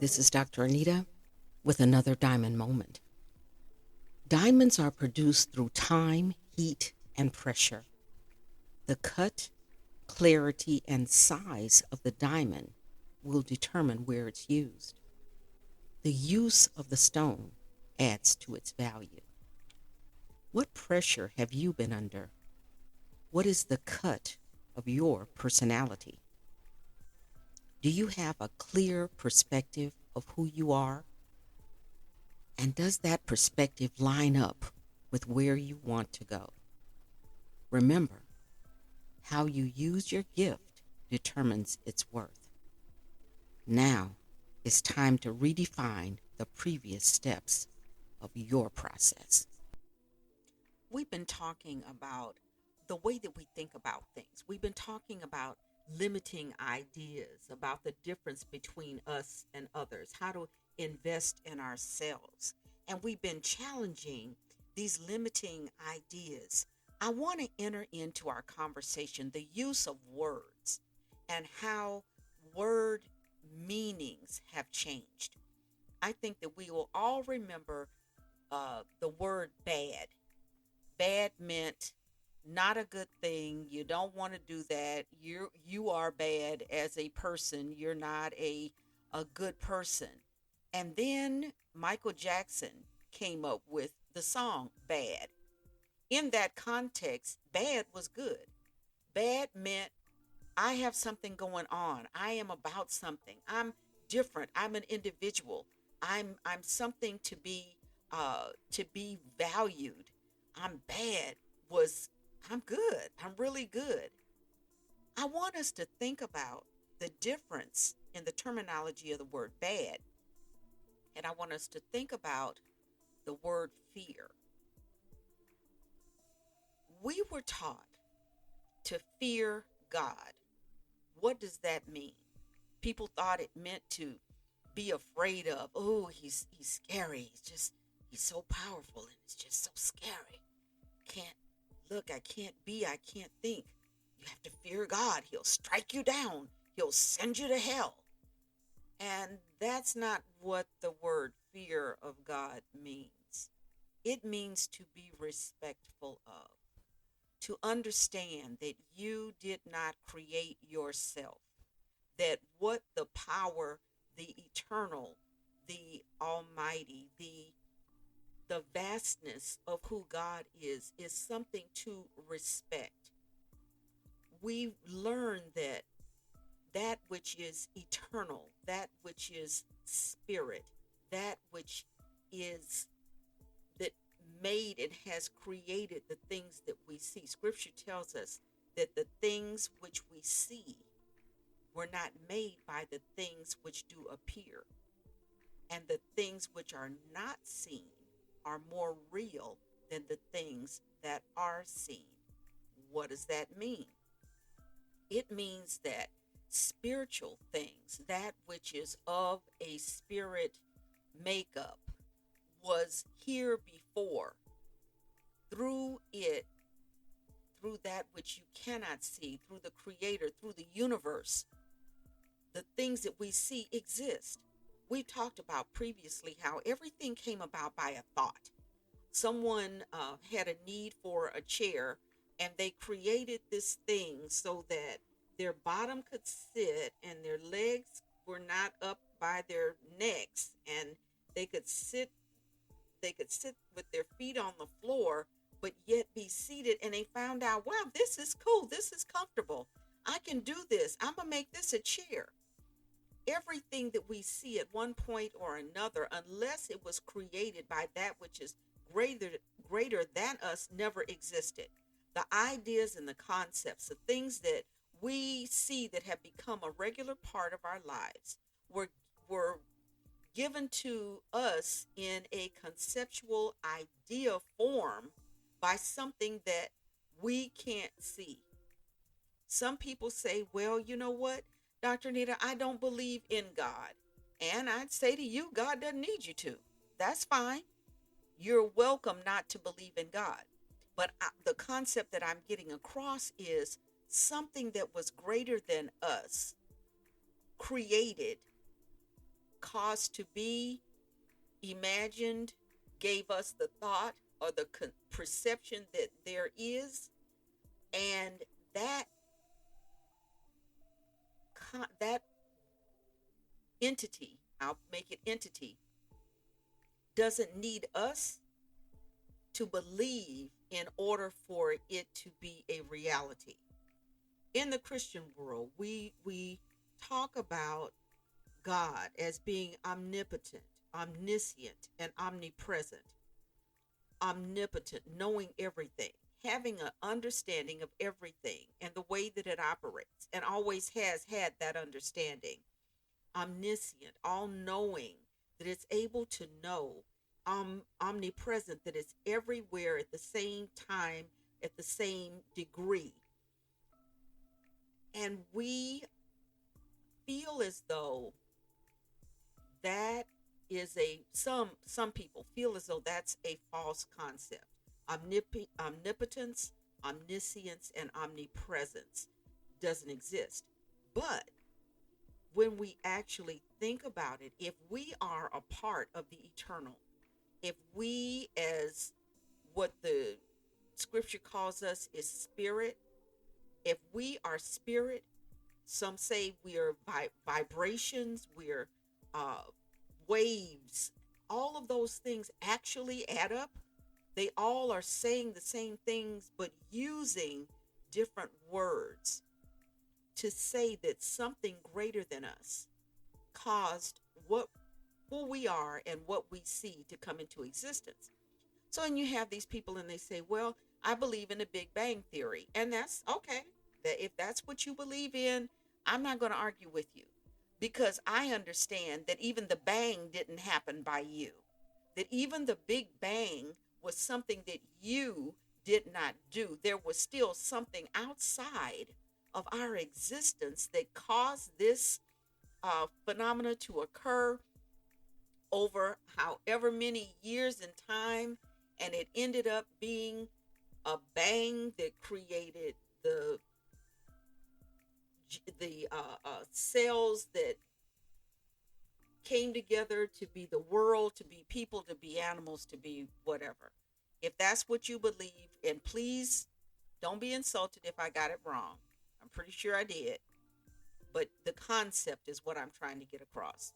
This is Dr. Anita with another diamond moment. Diamonds are produced through time, heat, and pressure. The cut, clarity, and size of the diamond will determine where it's used. The use of the stone adds to its value. What pressure have you been under? What is the cut of your personality? Do you have a clear perspective of who you are? And does that perspective line up with where you want to go? Remember, how you use your gift determines its worth. Now it's time to redefine the previous steps of your process. We've been talking about the way that we think about things. We've been talking about limiting ideas, about the difference between us and others, how to invest in ourselves. And we've been challenging these limiting ideas. I want to enter into our conversation the use of words and how word meanings have changed. I think that we will all remember the word bad. Bad meant not a good thing. You don't want to do that. You are bad as a person. You're not a good person. And then Michael Jackson came up with the song Bad. In that context, bad was good. Bad meant I have something going on. I am about something. I'm different. I'm an individual. I'm something to be valued. I'm bad was I'm good. I'm really good. I want us to think about the difference in the terminology of the word bad. And I want us to think about the word fear. We were taught to fear God. What does that mean? People thought it meant to be afraid of. Oh, he's scary. He's so powerful and it's just so scary. Can't look, I can't think. You have to fear God. He'll strike you down. He'll send you to hell. And that's not what the word fear of God means. It means to be respectful of, to understand that you did not create yourself, that what the power, the eternal, the almighty, the vastness of who God is something to respect. We've learned that which is eternal, that which is spirit, that which is that made and has created the things that we see. Scripture tells us that the things which we see were not made by the things which do appear, and the things which are not seen are more real than the things that are seen. What does that mean? It means that spiritual things, that which is of a spirit makeup, was here before. Through it, through that which you cannot see, through the Creator, through the universe, the things that we see exist. We talked about previously how everything came about by a thought. Someone had a need for a chair, and they created this thing so that their bottom could sit and their legs were not up by their necks, and they could sit with their feet on the floor but yet be seated. And they found out, wow, this is cool, this is comfortable, I can do this, I'm gonna make this a chair. Everything that we see at one point or another, unless it was created by that which is greater than us, never existed. The ideas and the concepts, the things that we see that have become a regular part of our lives were given to us in a conceptual idea form by something that we can't see. Some people say, well, you know what, Dr. Anita, I don't believe in God. And I'd say to you, God doesn't need you to. That's fine. You're welcome not to believe in God. But the concept that I'm getting across is something that was greater than us created caused to be, imagined, gave us the thought or the perception that there is, and that that entity, I'll make it entity, doesn't need us to believe in order for it to be a reality. In the Christian world, we talk about God as being omnipotent, omniscient, and omnipresent. Omnipotent, knowing everything, having an understanding of everything and the way that it operates, and always has had that understanding. Omniscient, all knowing, that it's able to know. Omnipresent, that it's everywhere at the same time, at the same degree. And we feel as though that is some people feel as though that's a false concept. Omnipotence, omniscience, and omnipresence doesn't exist. But when we actually think about it, if we are a part of the eternal, if we, as what the scripture calls us, is spirit, if we are spirit, some say we are vibrations, we're waves, all of those things actually add up. They all are saying the same things, but using different words to say that something greater than us caused who we are and what we see to come into existence. So, and you have these people and they say, well, I believe in the Big Bang Theory. And that's okay. That if that's what you believe in, I'm not going to argue with you, because I understand that even the bang didn't happen by you, that even the Big Bang was something that you did not do. There was still something outside of our existence that caused this phenomena to occur over however many years in time, and it ended up being a bang that created the cells that came together to be the world, to be people, to be animals, to be whatever. If that's what you believe, and please don't be insulted if I got it wrong. I'm pretty sure I did. But the concept is what I'm trying to get across.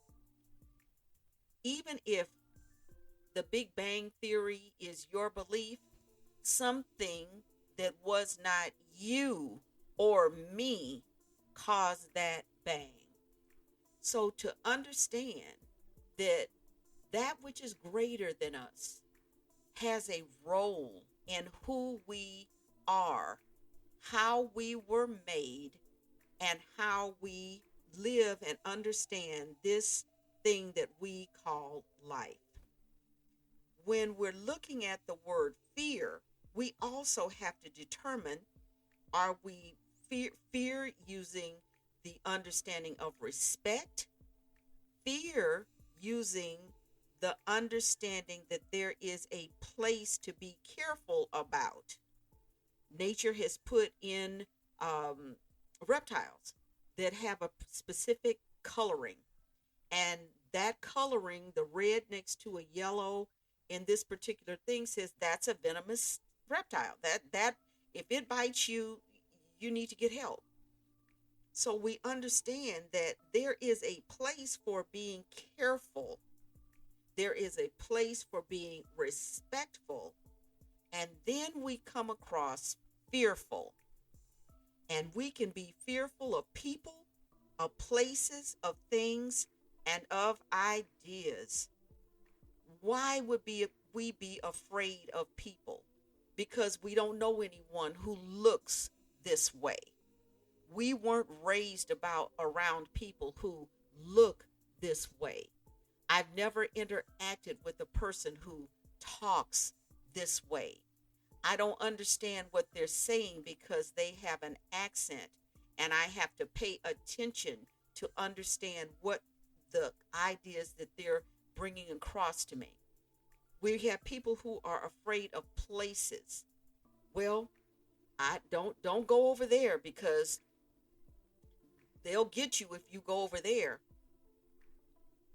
Even if the Big Bang Theory is your belief, something that was not you or me caused that bang. So to understand that that which is greater than us has a role in who we are, how we were made, and how we live and understand this thing that we call life. When we're looking at the word fear, we also have to determine, are we fear using the understanding of respect, fear using the understanding that there is a place to be careful about. Nature has put in reptiles that have a specific coloring, and that coloring, the red next to a yellow in this particular thing, says that's a venomous reptile. That if it bites you, you need to get help. So we understand that there is a place for being careful. There is a place for being respectful. And then we come across fearful. And we can be fearful of people, of places, of things, and of ideas. Why would we be afraid of people? Because we don't know anyone who looks this way. We weren't raised around people who look this way. I've never interacted with a person who talks this way. I don't understand what they're saying because they have an accent, and I have to pay attention to understand what the ideas that they're bringing across to me. We have people who are afraid of places. Well, I don't go over there because they'll get you if you go over there.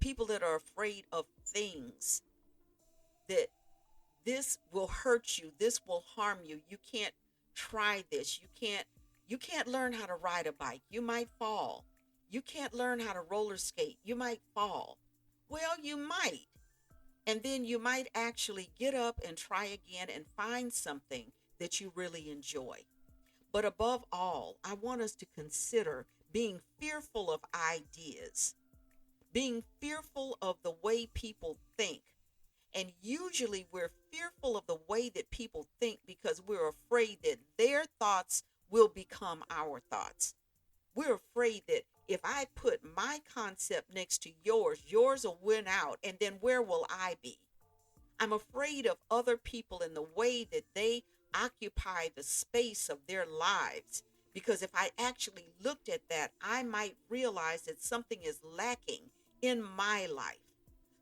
people that are afraid of things, that this will hurt you, this will harm you, you can't try this, you can't learn how to ride a bike, you might fall. You can't learn how to roller skate, you might fall. Well, you might. And then you might actually get up and try again and find something that you really enjoy. But above all, I want us to consider being fearful of ideas, being fearful of the way people think. And usually we're fearful of the way that people think because we're afraid that their thoughts will become our thoughts. We're afraid that if I put my concept next to yours, yours will win out. And then where will I be? I'm afraid of other people and the way that they occupy the space of their lives. Because if I actually looked at that, I might realize that something is lacking in my life.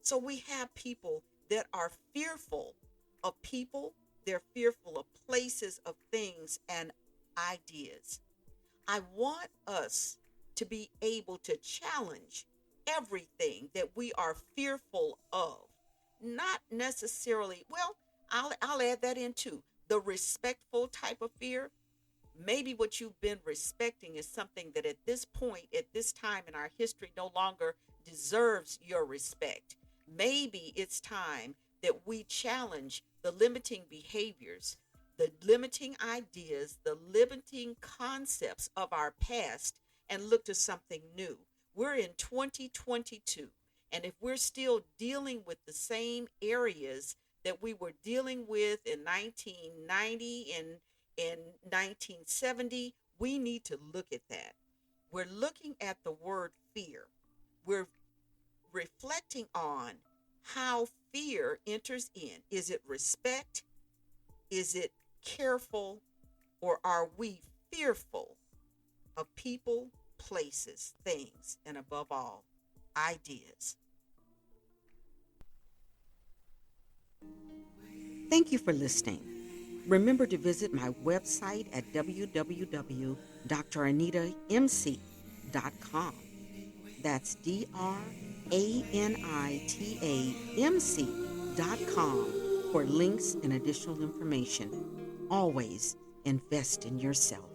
So we have people that are fearful of people, they're fearful of places, of things, and ideas. I want us to be able to challenge everything that we are fearful of. Not necessarily, well, I'll add that in too. The respectful type of fear. Maybe what you've been respecting is something that at this point, at this time in our history, no longer deserves your respect. Maybe it's time that we challenge the limiting behaviors, the limiting ideas, the limiting concepts of our past and look to something new. We're in 2022. And if we're still dealing with the same areas that we were dealing with in 1990 and in 1970, we need to look at that. We're looking at the word fear. We're reflecting on how fear enters in. Is it respect? Is it careful? Or are we fearful of people, places, things, and above all, ideas? Thank you for listening. Remember to visit my website at www.DrAnitaMc.com. That's DrAnitaMc.com for links and additional information. Always invest in yourself.